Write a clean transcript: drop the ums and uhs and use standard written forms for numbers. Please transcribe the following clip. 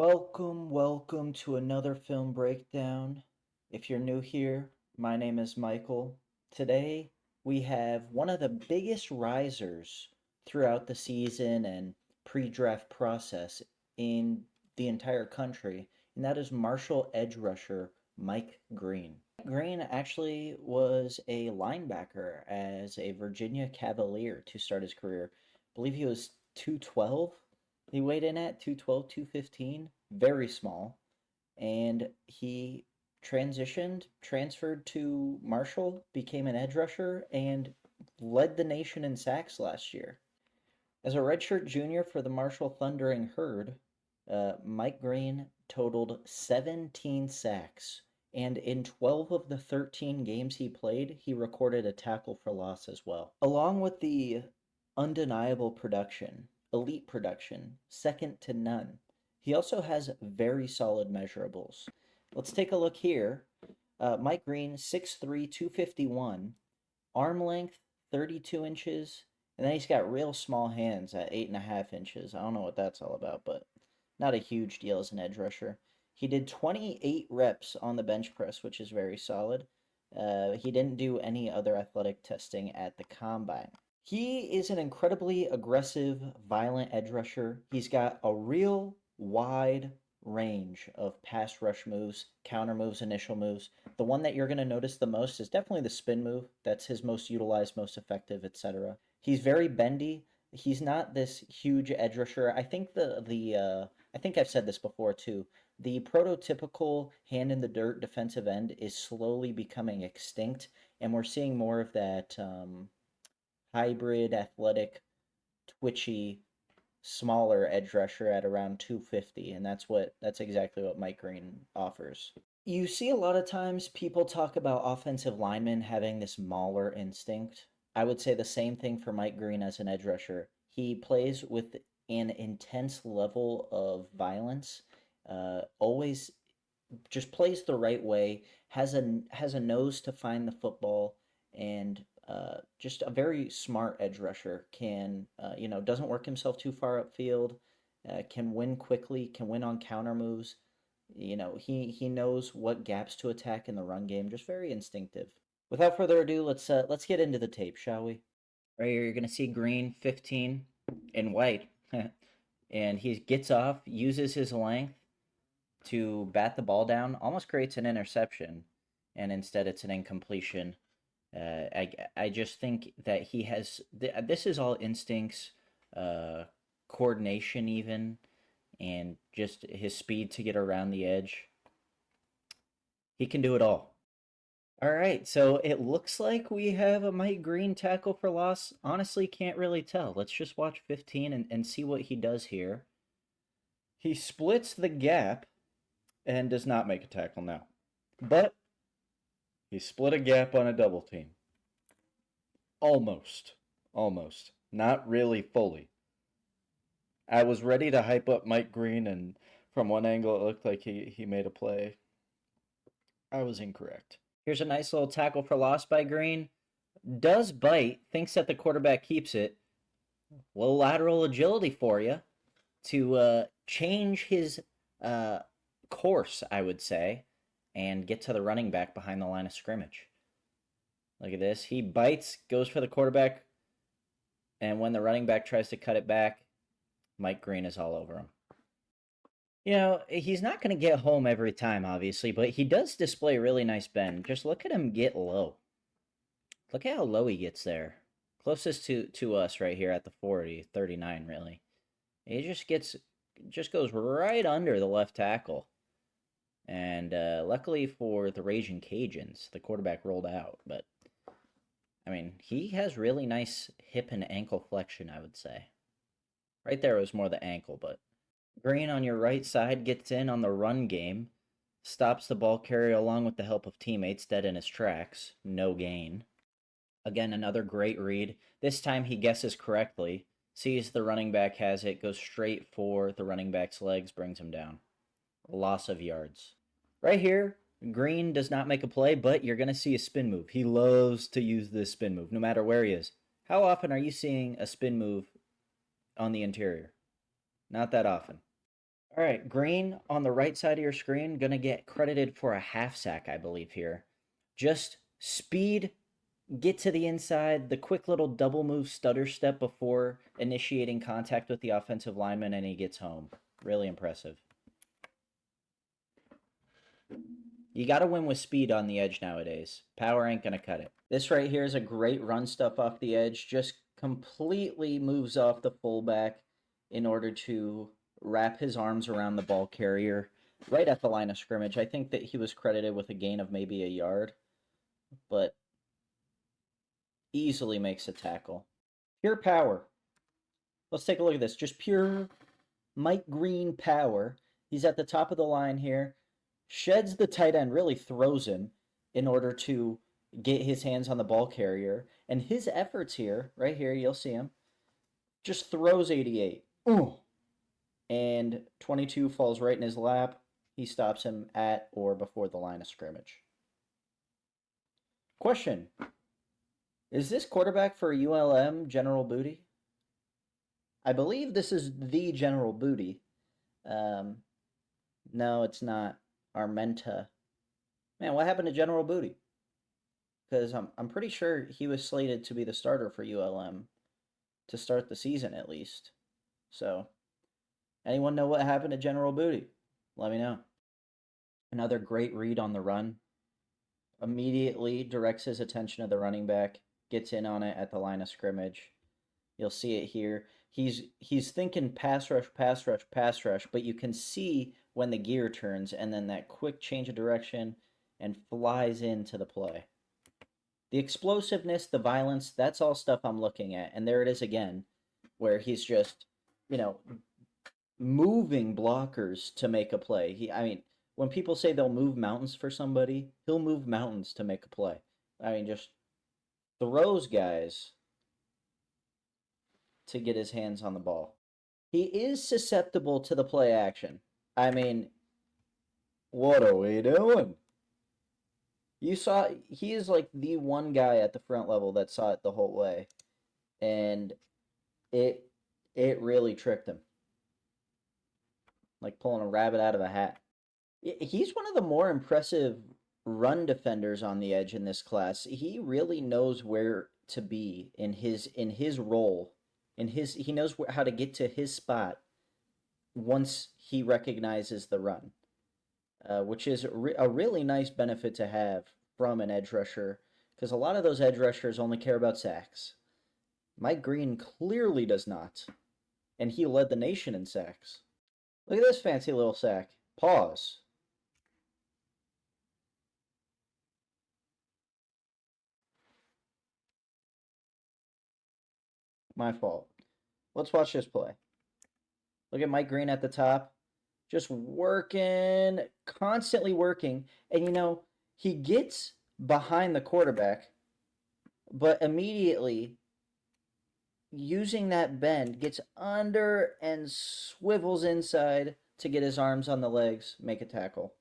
Welcome to another film breakdown. If you're new here, my name is Michael. Today we have one of the biggest risers throughout the season and pre-draft process in the entire country, and that is Marshall edge rusher Mike Green. Green actually was a linebacker as a Virginia Cavalier to start his career. I believe he was 212. He weighed in at 212, 215, very small. And he transferred to Marshall, became an edge rusher, and led the nation in sacks last year. As a redshirt junior for the Marshall Thundering Herd, Mike Green totaled 17 sacks, and in 12 of the 13 games he played, he recorded a tackle for loss as well. Along with the undeniable production, elite production, second to none, he also has very solid measurables. Let's take a look here. Mike Green, 6'3", 251, arm length 32 inches, and then he's got real small hands at 8.5 inches. I don't know what that's all about, but not a huge deal as an edge rusher. He did 28 reps on the bench press, which is very solid. He didn't do any other athletic testing at the combine. He is an incredibly aggressive, violent edge rusher. He's got a real wide range of pass rush moves, counter moves, initial moves. The one that you're going to notice the most is definitely the spin move. That's his most utilized, most effective, etc. He's very bendy. He's not this huge edge rusher. I think I think I've said this before too. The prototypical hand in the dirt defensive end is slowly becoming extinct, and we're seeing more of that hybrid, athletic, twitchy, smaller edge rusher at around 250, and that's exactly what Mike Green offers. You see a lot of times people talk about offensive linemen having this mauler instinct. I would say the same thing for Mike Green as an edge rusher. He plays with an intense level of violence, always just plays the right way, has a nose to find the football, and just a very smart edge rusher. Can doesn't work himself too far upfield, can win quickly, can win on counter moves. He knows what gaps to attack in the run game. Just very instinctive. Without further ado, let's get into the tape, shall we? Right here, you're gonna see Green 15 in white, and he gets off, uses his length to bat the ball down, almost creates an interception, and instead it's an incompletion. I just think that he has this is all instincts, coordination even, and just his speed to get around the edge. He can do it all. All right, so it looks like we have a Mike Green tackle for loss. Honestly, can't really tell. Let's just watch 15 and see what he does here. He splits the gap and does not make a tackle now. But he split a gap on a double team. Almost. Almost. Not really fully. I was ready to hype up Mike Green, and from one angle it looked like he made a play. I was incorrect. Here's a nice little tackle for loss by Green. Does bite, thinks that the quarterback keeps it. Little lateral agility for you to change his course, I would say, and get to the running back behind the line of scrimmage. Look at this. He bites, goes for the quarterback, and when the running back tries to cut it back, Mike Green is all over him. He's not going to get home every time, obviously, but he does display really nice bend. Just look at him get low. Look at how low he gets there. Closest to us right here at the 40, 39, really. He just goes right under the left tackle. And luckily for the Raging Cajuns, the quarterback rolled out. But, I mean, he has really nice hip and ankle flexion, I would say. Right there was more the ankle, but Green on your right side gets in on the run game, stops the ball carrier along with the help of teammates dead in his tracks. No gain. Again, another great read. This time he guesses correctly, sees the running back has it, goes straight for the running back's legs, brings him down. Loss of yards. Right here, Green does not make a play, but you're going to see a spin move. He loves to use this spin move, no matter where he is. How often are you seeing a spin move on the interior? Not that often. All right, Green on the right side of your screen, gonna get credited for a half sack, I believe, here. Just speed, get to the inside, the quick little double move stutter step before initiating contact with the offensive lineman, and he gets home. Really impressive. You got to win with speed on the edge nowadays. Power ain't going to cut it. This right here is a great run stuff off the edge. Just completely moves off the fullback in order to wrap his arms around the ball carrier right at the line of scrimmage. I think that he was credited with a gain of maybe a yard, but easily makes a tackle. Pure power. Let's take a look at this. Just pure Mike Green power. He's at the top of the line here. Sheds the tight end, really throws him in order to get his hands on the ball carrier. And his efforts here, right here, you'll see him, just throws 88. Ooh. And 22 falls right in his lap. He stops him at or before the line of scrimmage. Question. Is this quarterback for ULM General Booty? I believe this is the General Booty. No, it's not. Armenta. Man, what happened to General Booty? Because I'm pretty sure he was slated to be the starter for ULM to start the season at least. So, anyone know what happened to General Booty? Let me know. Another great read on the run. Immediately directs his attention to the running back, gets in on it at the line of scrimmage. You'll see it here. He's thinking pass rush, pass rush, pass rush, but you can see when the gear turns and then that quick change of direction and flies into the play. The explosiveness, the violence, that's all stuff I'm looking at. And there it is again, where he's just, moving blockers to make a play. When people say they'll move mountains for somebody, he'll move mountains to make a play. Just throws guys to get his hands on the ball. He is susceptible to the play action. What are we doing? You saw, he is like the one guy at the front level that saw it the whole way. And it really tricked him. Like pulling a rabbit out of a hat. He's one of the more impressive run defenders on the edge in this class. He really knows where to be in his role. He knows how to get to his spot once he recognizes the run, which is a really nice benefit to have from an edge rusher, because a lot of those edge rushers only care about sacks. Mike Green clearly does not, and he led the nation in sacks. Look at this fancy little sack. Pause. My fault. Let's watch this play. Look at Mike Green at the top. Just working, constantly working. And, he gets behind the quarterback, but immediately using that bend, gets under and swivels inside to get his arms on the legs, make a tackle.